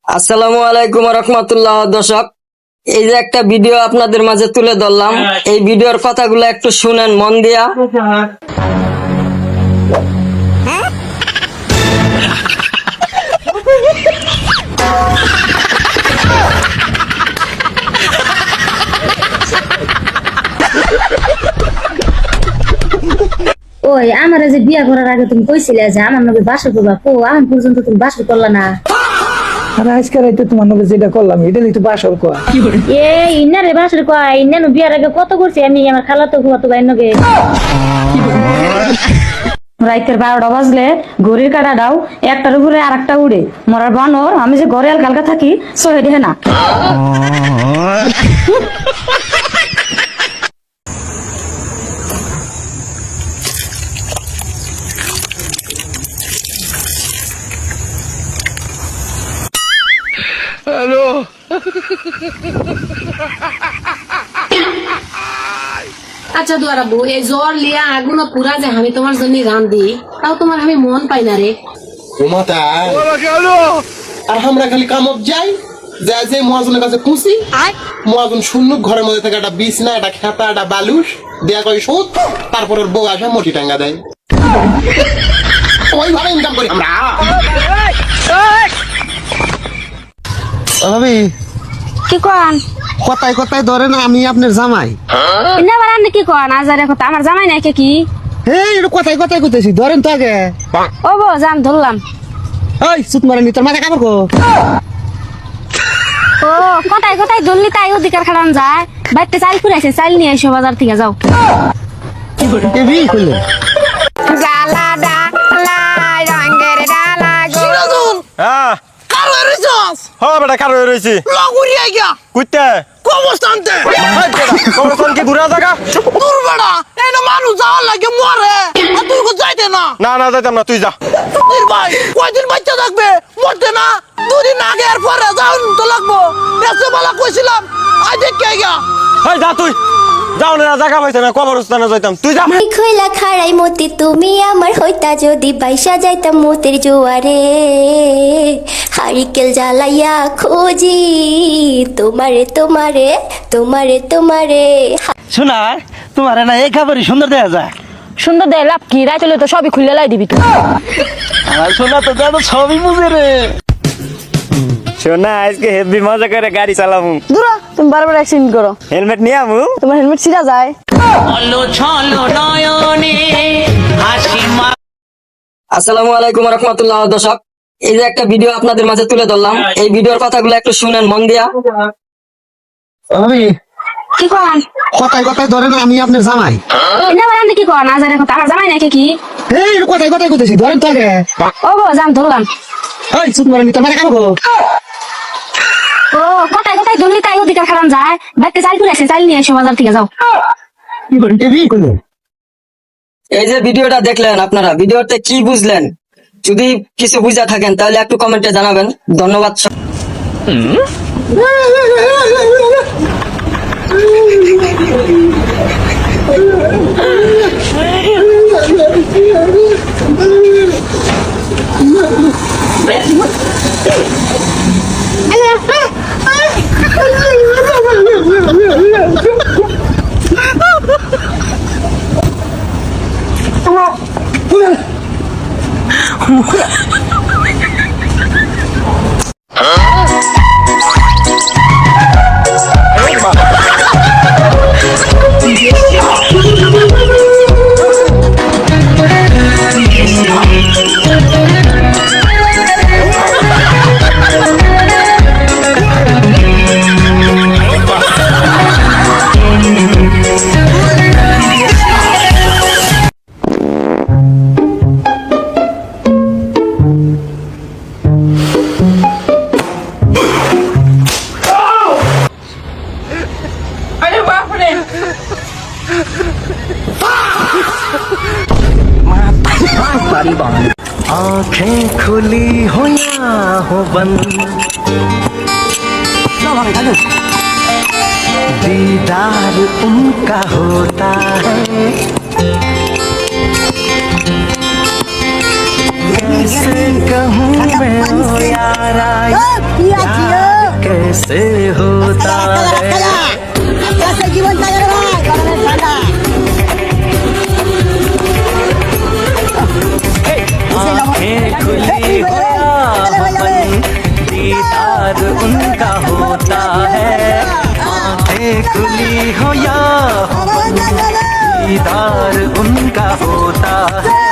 আসসালামু আলাইকুম রহমতুল্লাহ। দর্শক, এই যে একটা ভিডিও আপনাদের মাঝে তুলে ধরলাম, এই ভিডিওর কথাগুলো একটু শুনেন মন দিয়া। ওই আমার যে বিয়া করার আগে তুমি কইছিলে যে আমার নবী বাসর করবা, এখন পর্যন্ত তুমি বাসর করলা না। আরে আজকে রাইতে তোমার নগে যেটা করলাম এটা নিয়ে তো বাসর কয়। ইন্নারে বাসর কয়, ইন্নানো বিয়ার আগে কত করছি আমি আমার খালাতো ফুফাতো ভাইয়ের নগে। রাইতের 12টা বাজলে ঘড়ির কাঁটা দাও, একটার উপরে আর একটা উড়ে মরার বানর। আমি যে ঘরে কালকা থাকি সহে দেখে না। আচ্ছা দুয়ারাবু, এই জ্বর লিয়া আগুন পুরা যে আমি তোমার জন্য রান্ধি, তাও তোমার আমি মন পাই না রে। ঘুমাতা আর আমরা খালি কামত যাই যে মহাজনের কাছে খুশি মহাজন শূন্য ঘরের মধ্যে থেকে একটা বিছনা, একটা খেতা, একটা বালুস দেয়া কয় সুদ, তারপর ওর বউ আসে মোটি টাঙ্গা দেয়। ওইভাবে ইনকাম করি আমরা। ভাবি কি কন কথায় কথায় ধরে না আমি আপনার জামাই। ইন্না বারান্নে কি কন আজারে কথা, আমার জামাই নাই কি? এই এটা কথায় কথায় কইতেছি, ধরেন তো আগে। ও বো জান ধরলাম। ওই সুত মারেনি, তোর মাথা কামড় কো। ও কোথায় কোথায় ধরলি তাই অধিকার খাড়ান যায়। বাইতে চাল ফুরাইছে, চাল নিয়ে এসো বাজার থেকে যাও। এবি কইলে জালা ডালা রঙের ডালা গো হ্যাঁ কারো রিসস হ বেটা কারো রইছি লগুরি আইগা কুইতে কবস্থানতে কবরস্থান কি দূরে জায়গা? দূর বেড়া এনে মানুষ যাওয়ার লাগে মরে আর তুই কো যাইতে না। না না যাইতাম না, তুই যা। তোর ভাই কয়দিন বাচ্চা থাকবে, মরতে না দুদিন আগে আর পরে যাওন তো লাগবো। এসে বলা কইছিলাম আই দেখ কে গা। এই যা তুই, যাও না জায়গা পাইছে না, কবরস্থানে যাইতাম, তুই যা। খইলা খাড়াই মতি তুমি আমার হইতা যদি বাইসা যাইতাম মতির জোয়ারে হারিকেল জ্বালাইয়া খোঁজি তোমারে তোমারে তোমারে তোমারে। শোনা তোমার না এই খাবারই সুন্দর দেখা যায়। সুন্দর দেয় লাভ কি, রাইতে তো সবই খুলে লাই দিবি তুই। আমার শোনা তো জানো সবই বুঝে রে। শোনা আজকে হেভি মজা করে গাড়ি চালামু। দূর তুমি বারবার অ্যাক্সিডেন্ট করো, হেলমেট নিয়ে আমু। তোমার হেলমেট ছিঁড়া যায়। আসসালামু আলাইকুম রহমতুল্লাহ। দর্শক, এই যে একটা ভিডিও আপনাদের মাঝে তুলে ধরলাম, এই ভিডিওর কথাগুলো একটু শুনেন মন দিয়া। ভাবি কি কন কথায় কথায় ধরে না আমি আপনার জামাই। ইন্না বারান্নে কি কন আজারে কথা, আমার জামাই নাই কি? এই এটা কথায় কথায় কইতেছি, ধরেন তো আগে। ও বো জান ধরলাম। ওই সুত মারেনি, তোর মাথা কামড় কো। ও কোথায় কোথায় ধরলি তাই অধিকার খাড়ান যায়। বাইতে চাল ফুরাইছে, চাল নিয়ে এসো বাজার থেকে যাও। এবি কইলে এই যে ভিডিওটা দেখলেন, আপনারা ভিডিওতে কি বুঝলেন? যদি কিছু বুঝা থাকেন তাহলে একটু কমেন্টে জানাবেন। ধন্যবাদ। आँखें खुली हो या हो बंद दीदार उनका होता है कैसे कहूँ मैं ओ यारा प्यार कैसे होता है आँखें खुली हो या दीदार उनका होता है आँखें खुली हो या दीदार उनका होता है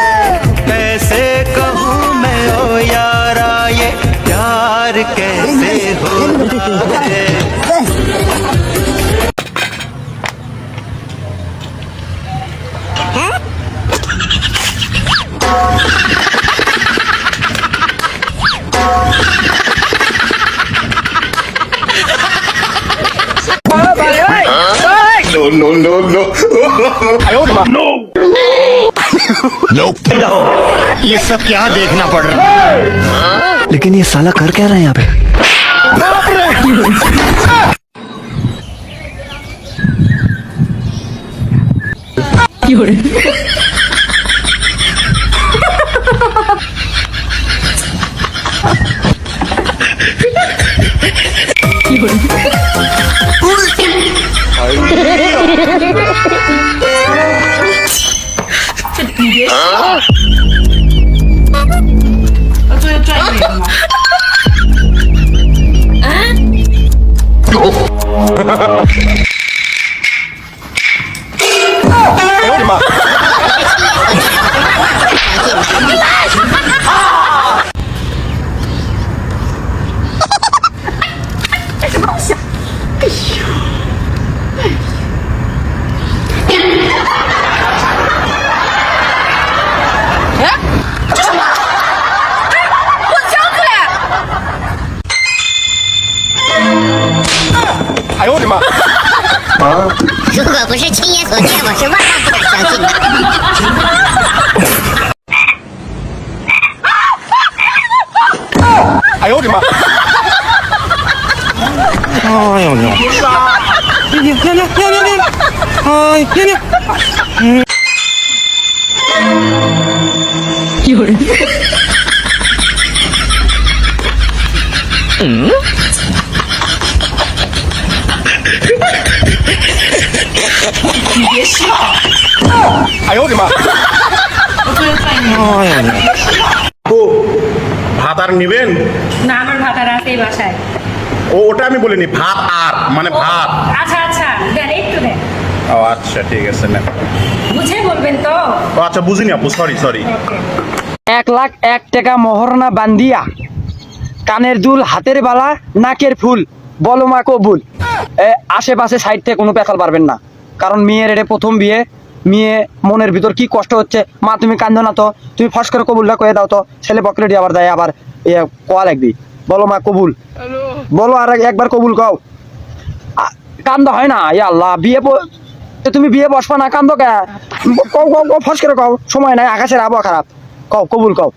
कैसे कहूँ मैं ओ यारा ये प्यार कैसे होता है ये सब क्या देखना पड़ रहा है? लेकिन ये साला कर क्या रहा है यहाँ पे ভাত আর নিবেন না আমার ভাত আর আছে বাসায় ওটা আমি বলিনি ভাত আর মানে ভাত আচ্ছা আচ্ছা দেন একটু দেন ও আচ্ছা ঠিক আছে নেন বুঝে বলবেন তো ও আচ্ছা বুঝিনি আপু সরি 1,01,000 টাকা মোহরনা বান্দিয়া কানের দুল হাতের বালা নাকের ফুল বলো মা কবুল আশেপাশে সাইড থেকে কোনো পেছাল পারবেন না কারণ মেয়ের এটা প্রথম বিয়ে মেয়ে মনের ভিতর কি কষ্ট হচ্ছে মা তুমি কান্দো না তো তুমি ফস করে কবুলটা কয়ে দাও তো ছেলে পকেটে আবার দেয় আবার কোয়া লাগবি বলো মা কবুল বলো আর একবার কবুল কও কান্দ হয় না ইয়া আল্লাহ বিয়ে তুমি বিয়ে বসবা না কান্দো কে কও কও কও ফস করে কও সময় নাই আকাশের আবহাওয়া খারাপ কও কবুল কও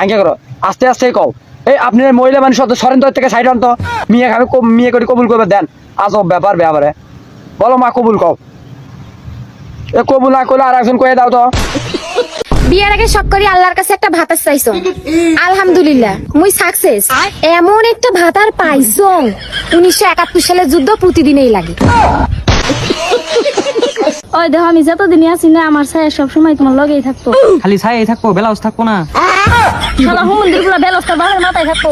আগে করো আস্তে আস্তে কও এই আপনি মহিলা মানুষ অত সরেন্দ্র থেকে সাইড আনতো মেয়ে খাবে মেয়ে করে কবুল করবে দেন আজব ব্যাপার ব্যাপারে বলো মা কবুল কও কবুল না করলে আর একজন কয়ে দাও তো বিয়ের আগে সব করি আল্লাহর কাছে একটা ভাতার চাইছো আলহামদুলিল্লাহ মুই সাকসেস এমন একটা ভাতার পাইছো 1971 সালে যুদ্ধ প্রতিদিনই লাগে ওই দেখো আমি যতদিনই আছি না আমার ছায়া সবসময় তোমার লগেই থাকতো খালি ছাই থাকবো বেলাউজ থাকবো না শালা হুমন্দির গুলা বেলস্তা বাহের মাথায় থাকতো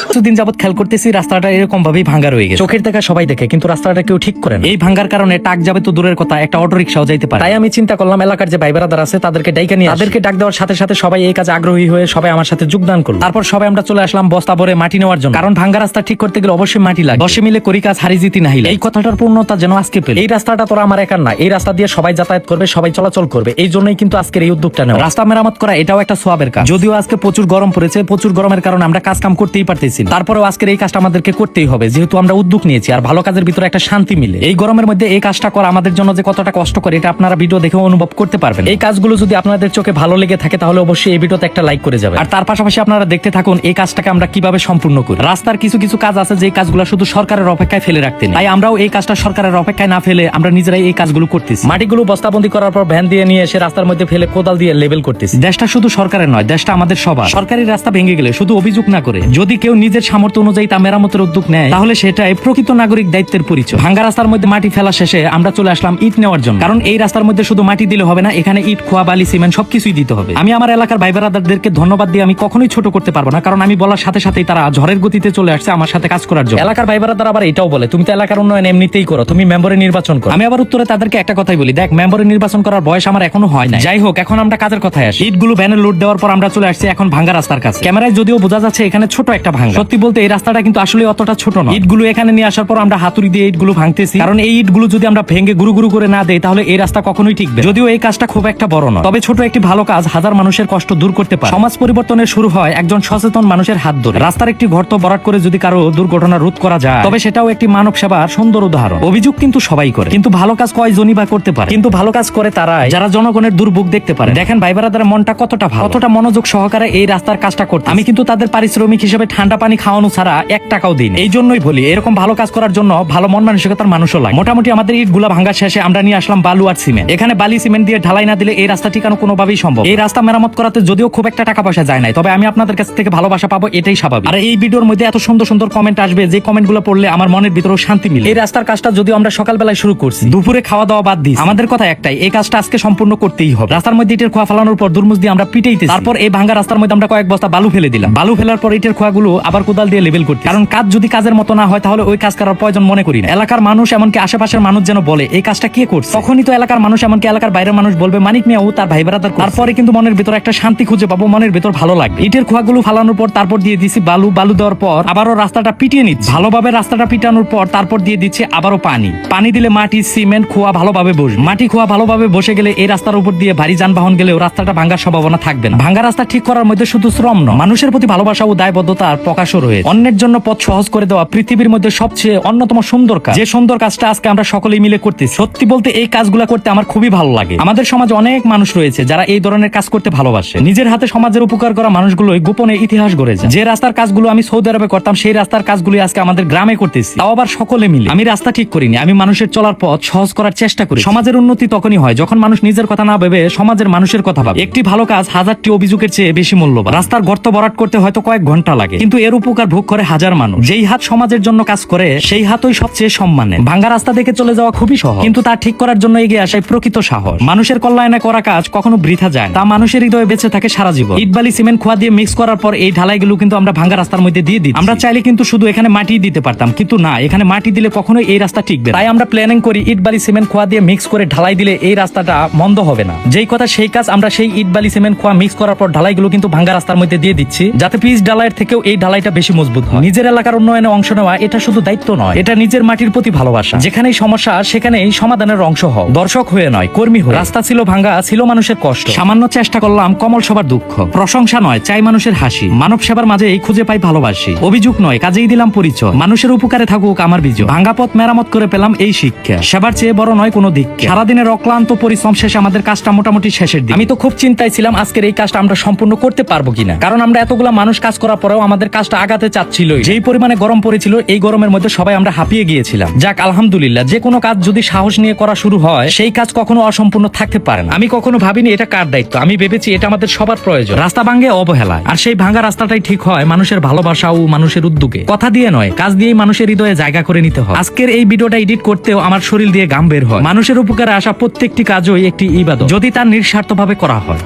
কিছুদিন যাবত খেয়াল করতেছি রাস্তাটা এরকম ভাবেই ভাঙ্গা রয়ে গেছে চোখের দেখা সবাই দেখে কিন্তু রাস্তাটা কেউ ঠিক করে না এই ভাঙ্গার কারণে টাক যাবে তো দূরের কথা একটা অটো রিক্সাও যাইতে পারে তাই আমি চিন্তা করলাম এলাকার যে ভাই বেড়াদার আছে তাদেরকে ডাইকা নিয়ে তাদেরকে ডাক দেওয়ার সাথে সাথে সবাই এই কাজে আগ্রহী হয়ে সবাই আমার সাথে যোগদান করলো তারপর সবাই আমরা চলে আসলাম বস্তা ভরে মাটি নেওয়ার জন্য কারণ ভাঙ্গা রাস্তা ঠিক করতে গেলে অবশ্যই মাটি লাগে 10 মিলে করি কাজ হারি জিতি নাহিলে এই কথাটার পূর্ণতা যেন আজকে পেল এই রাস্তাটা তোরা আমার একার না এই রাস্তা দিয়ে সবাই যাতায়াত করবে সবাই চলাচল করবে এই জন্যই কিন্তু আজকের এই উদ্যোগটা নেওয়া রাস্তা মেরামত করা এটাও একটা সোয়াবের কাজ যদিও আজকে প্রচুর গরম পড়েছে প্রচুর গরমের কারণে আমরা কাজ কাম করতেই পারতেছি না তারপরেও আজকের এই কাজটা আমাদেরকে করতেই হবে, যেহেতু আমরা উদ্যোগ নিয়েছি আর ভালো কাজের ভিতরে একটা শান্তি মিলে। এই গরমের মধ্যে এই কাজটা করা আমাদের জন্য যে কতটা কষ্ট করে এটা আপনারা ভিডিও দেখে অনুভব করতে পারবেন। এই কাজগুলো যদি আপনাদের চোখে ভালো লেগে থাকে তাহলে অবশ্যই এই ভিডিওতে একটা লাইক করে যাবেন। আর তার পাশাপাশি আপনারা দেখতে থাকুন এই কাজটাকে আমরা কিভাবে সম্পূর্ণ করি। রাস্তার কিছু কিছু কাজ আছে যে কাজগুলো শুধু সরকারের অপেক্ষায় ফেলে রাখতে নেই, তাই আমরাও এই কাজটা সরকারের অপেক্ষায় না ফেলে আমরা নিজেরাই এই কাজগুলো করতেছি। মাটিগুলো বস্তাবন্দি করার পর ভ্যান দিয়ে নিয়ে এসে রাস্তার মধ্যে ফেলে কোদাল দিয়ে লেভেল করতেছি। দেশটা শুধু সরকারের নয়, দেশটা আমাদের সবার। সরকারি রাস্তা ভেঙে গেলে শুধু অভিযোগ না করে যদি কেউ নিজের সামর্থ্য অনুযায়ী তা মেরামতের উদ্যোগ নেয় তাহলে সেটাই প্রকৃত নাগরিক দায়িত্বের পরিচয়। ভাঙ্গা রাস্তার মধ্যে মাটি ফেলা শেষে আমরা চলে আসলাম ইট নেওয়ার জন্য, কারণ এই রাস্তার মধ্যে শুধু মাটি দিলে হবে না, এখানে ইট, খোয়া, বালি, সিমেন্ট সবকিছুই দিতে হবে। আমি আমার এলাকার ভাই ব্রাদারদেরকে ধন্যবাদ দিয়ে আমি কখনোই ছোট করতে পারবো না, কারণ আমি বলার সাথে সাথেই তারা ঝড়ের গতিতে চলে আসছে আমার সাথে কাজ করার জন্য। এলাকার ভাই ব্রাদার আবার এটাও বলে তুমি তো এলাকার উন্নয়ন এমনিতেই করো, তুমি মেম্বারের নির্বাচন করো। আমি আবার উত্তরে তাদেরকে একটা কথাই বলি, দেখ মেম্বারের নির্বাচন করার বয়স আমার এখনো হয় না। যাই হোক, এখন আমরা কাজের কথায় আসি। ইটগুলো ভ্যানে লোড দেওয়ার পর আমরা চলে আসছি এখন ভাঙ্গা রাস্তার কাছে। ক্যামেরায় যদিও বোঝা যাচ্ছে এখানে ছোট একটা ভাঙ্গা, সত্যি বলতে এই রাস্তাটা কিন্তু আসলে অতটা ছোট নয়। ইটগুলো এখানে নিয়ে আসার পর আমরা হাতুড়ি দিয়ে ইটগুলো ভাঙতেছি, কারণ এই ইটগুলো যদি আমরা ভেঙে গুরু গুরু করে না দেই তাহলে এই রাস্তা কখনোই টিকবে। যদিও এই কাজটা খুব একটা বড় নয়, তবে ছোট একটি ভালো কাজ হাজার মানুষের কষ্ট দূর করতে পারে। সমাজ পরিবর্তনের শুরু হয় একজন সচেতন মানুষের হাত ধরে। রাস্তার একটি গর্ত ভরাট করে যদি কারো দুর্ঘটনা রোধ করা যায় তবে সেটাও একটি মানব সেবার সুন্দর উদাহরণ। অভিযোগ কিন্তু সবাই করে, কিন্তু ভালো কাজ কয়জনই বা করতে পারে? কিন্তু ভালো কাজ করে তারাই যারা জনগণের দুর্ভোগ দেখতে পারে। দেখেন ভাই ব্রাদারের মনটা কতটা ভালো, কতটা মনোযোগ সহকারে এই রাস্তার কাজটা করতে। আমি কিন্তু তাদের পারিশ্রমিক হিসেবে ঠান্ডা পানি খাওয়ানো ছাড়া 1 টাকাও দিই। এই জন্যই বলি এরকম ভালো কাজ করার জন্য ভালো মন মানসিকতার মানুষও লাগে। মোটামুটি আমাদের ইটগুলা ভাঙা শেষে আমরা নিয়ে আসলাম বালু আর সিমেন্ট। এখানে বালি সিমেন্ট দিয়ে ঢালাই না দিলে এই রাস্তা টিকানো কোনোভাবেই সম্ভব। এই রাস্তা মেরামত করাতে যদিও খুব একটা টাকা পয়সা যায় নাই, তবে আমি আপনাদের কাছ থেকে ভালোবাসা পাবো, এটাই স্বাভাবিক। আর এই ভিডিওর মধ্যে এত সুন্দর সুন্দর কমেন্ট আসবে যে কমেন্টগুলো পড়লে আমার মনের ভিতরেও শান্তি মিলে। এই রাস্তার কাজটা যদিও আমরা সকালবেলায় শুরু করছি, দুপুরে খাওয়া দাওয়া বাদ দিই, আমাদের কথা একটাই, এই কাজটা আজকে সম্পূর্ণ করতেই হবে। রাস্তার মধ্যে ইটের খোয়া ফেলানোর পর দুর্মুজ দিয়ে আমরা পিটাইতেছি, তারপর এই ভাঙ্গা রাস্তার মধ্যে আমরা কয়েক বস্তা বালু ফেলে দিলাম। বালু ফেলার পর ইটের খোয়াগুলো আবার কোদাল দিয়ে লেভেল করতে, কারণ কাজ যদি কাজের মতো না হয় তাহলে ওই কাজ করার প্রয়োজন মনে করি না। এলাকার মানুষ এমনকি আশেপাশের মানুষ যেন বলে এই কাজটা কে করছে, তখনই তো এলাকার মানুষ এমনকি এলাকার বাইরের মানুষ বলবে মানিক মিয়া ও তার ভাই ব্রাদার। তারপরে কিন্তু মনের ভিতর একটা শান্তি খুঁজে পাবো, মনের ভিতর ভালো লাগবে। ইটের খোয়াগুলো ফালানোর পর তারপর দিয়ে দিচ্ছি বালু। বালু দেওয়ার পর আবারও রাস্তাটা পিটিয়ে নিচ্ছি ভালোভাবে। রাস্তাটা পিটানোর পর তারপর দিয়ে দিচ্ছে আবারও পানি। পানি দিলে মাটি, সিমেন্ট, খোয়া ভালোভাবে বসবে। মাটি, খোয়া ভালোভাবে বসে গেলে এই রাস্তার উপর দিয়ে ভারী যানবাহন গেলেও রাস্তাটা ভাঙার সম্ভাবনা থাকবে না। ভাঙা রাস্তা ঠিক করার মধ্যে শুধু শ্রম নয়, মানুষের প্রতি ভালোবাসা ও দায়বদ্ধতার প্রকাশও রয়েছে। অন্যের জন্য পথ সহজ করে দেওয়া পৃথিবীর মধ্যে সবচেয়ে অন্যতম সুন্দর কাজ। যে সুন্দর কাজটা আজকে আমরা সকলেই মিলে করতেছি। সত্যি বলতে এই কাজগুলো করতে আমার খুবই ভালো লাগে। আমাদের সমাজে অনেক মানুষ রয়েছে যারা এই ধরনের কাজ করতে ভালোবাসে। নিজের হাতে সমাজের উপকার করা মানুষগুলোই গোপনে ইতিহাস গড়ে যায়। যে রাস্তার কাজগুলো আমি সৌদি আরবে করতাম সেই রাস্তার কাজগুলো আজকে আমাদের গ্রামে করতেছি, তাও আবার সকলে মিলে। আমি রাস্তা ঠিক করিনি, আমি মানুষের চলার পথ সহজ করার চেষ্টা করি। সমাজের উন্নতি তখনই হয় যখন মানুষ নিজের কথা না ভেবে সমাজের মানুষের কথা ভাবে। একটি ভালো কাজ 1000টি অভিযোগের চেয়ে বেশি মূল্যবান। রাস্তার গর্ত ভরাট করতে হয়তো কয়েক ঘন্টা লাগে, কিন্তু এর উপকার ভোগ করে হাজার মানুষ। যেই হাত সমাজের জন্য কাজ করে সেই হাতই সবচেয়ে সম্মানের। ভাঙ্গা রাস্তা দেখে চলে যাওয়া খুবই সহজ, কিন্তু তা ঠিক করার জন্য এগিয়ে আসাই প্রকৃত সাহস। মানুষের কল্যাণে করা কাজ কখনো বৃথা যায় না, তা মানুষের হৃদয়ে বেঁচে থাকে সারা জীবন। ইট, বালি, সিমেন্ট, খোয়া দিয়ে মিক্স করার পর এই ঢালাইগুলো কিন্তু আমরা ভাঙ্গা রাস্তার মধ্যে দিয়ে দিই। আমরা চাইলে কিন্তু শুধু এখানে মাটি দিতে পারতাম, কিন্তু না, এখানে মাটি দিলে কখনোই এই রাস্তা টিকবে। তাই আমরা প্ল্যানিং করি ইট, বালি, সিমেন্ট, খোয়া দিয়ে মিক্স করে ঢালাই দিলে এই রাস্তাটা মন্দ হবে না। যেই কথা সেই কাজ, আমরা সেই ইট, বালি, সিমেন্ট, খোয়া মিক্স করার পর ঢালাইগুলো কিন্তু ভাঙ্গা রাস্তার মধ্যে দিয়ে দিচ্ছি, যাতে পিচ ঢালাইয়ের থেকেও এই ঢালাইটা বেশি মজবুত হয়। নিজের এলাকার উন্নয়নে অংশ নেওয়া এটা শুধু দায়িত্ব নয়, এটা নিজের মাটির প্রতি ভালোবাসা। যেখানেই সমস্যা সেখানেই সমাধানের অংশ হও, দর্শক হয়ে নয়, কর্মী হয়ে। রাস্তা ছিল ভাঙ্গা, ছিল মানুষের কষ্ট, সামান্য চেষ্টা করলাম কমল সবার দুঃখ। প্রশংসা নয়, চাই মানুষের হাসি। মানব সেবার মাঝে এই খুঁজে পাই ভালোবাসি। অভিযোগ নয়, কাজেই দিলাম পরিচয়। মানুষের উপকারে থাকুক আমার বিজয়। ভাঙ্গা পথ মেরামত করে পেলাম এই শিক্ষা, সেবার চেয়ে বড় নয় কোনো দিক। সারাদিনের অক্লান্ত পরিশ্রম শেষে আমাদের কাজটা মোটামুটি শেষের দিকে। আমি তো খুব চিন্তায় ছিলাম আজকের এই কাজটা আমরা সম্পূর্ণ করতে পারবো কিনা, কারণ আমরা এতগুলা মানুষ কাজ করার পরেও আমাদের কাজটা আগাতে চাচ্ছিল। যেই পরিমাণে গরম পড়েছিল এই গরমের মধ্যে সবাই আমরা হাঁপিয়ে গিয়েছিলাম। যাক আলহামদুলিল্লাহ, যে কোনো কাজ যদি সাহস নিয়ে করা শুরু হয় সেই কাজ কখনো অসম্পূর্ণ থাকতে পারে না। আমি কখনো ভাবিনি এটা কার দায়িত্ব, আমি ভেবেছি এটা আমাদের সবার প্রয়োজন। রাস্তা ভাঙ্গে অবহেলা, আর সেই ভাঙ্গা রাস্তাটাই ঠিক হয় মানুষের ভালোবাসা ও মানুষের উদ্যোগে। কথা দিয়ে নয়, কাজ দিয়েই মানুষের হৃদয়ে জায়গা করে নিতে হয়। আজকের এই ভিডিওটা এডিট করতেও আমার শরীর দিয়ে ঘাম বের হয়। মানুষের উপকারে আসা প্রত্যেকটি কাজই একটি ইবাদত, যদি তার নিঃস্বার্থভাবে করা হয়।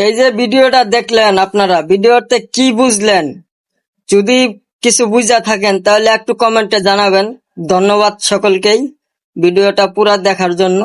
এই যে ভিডিওটা দেখলেন, আপনারা ভিডিওতে কি বুঝলেন? যদি কিছু বুঝা থাকেন তাহলে একটু কমেন্টে জানাবেন। ধন্যবাদ সকলকেই ভিডিওটা পুরা দেখার জন্য।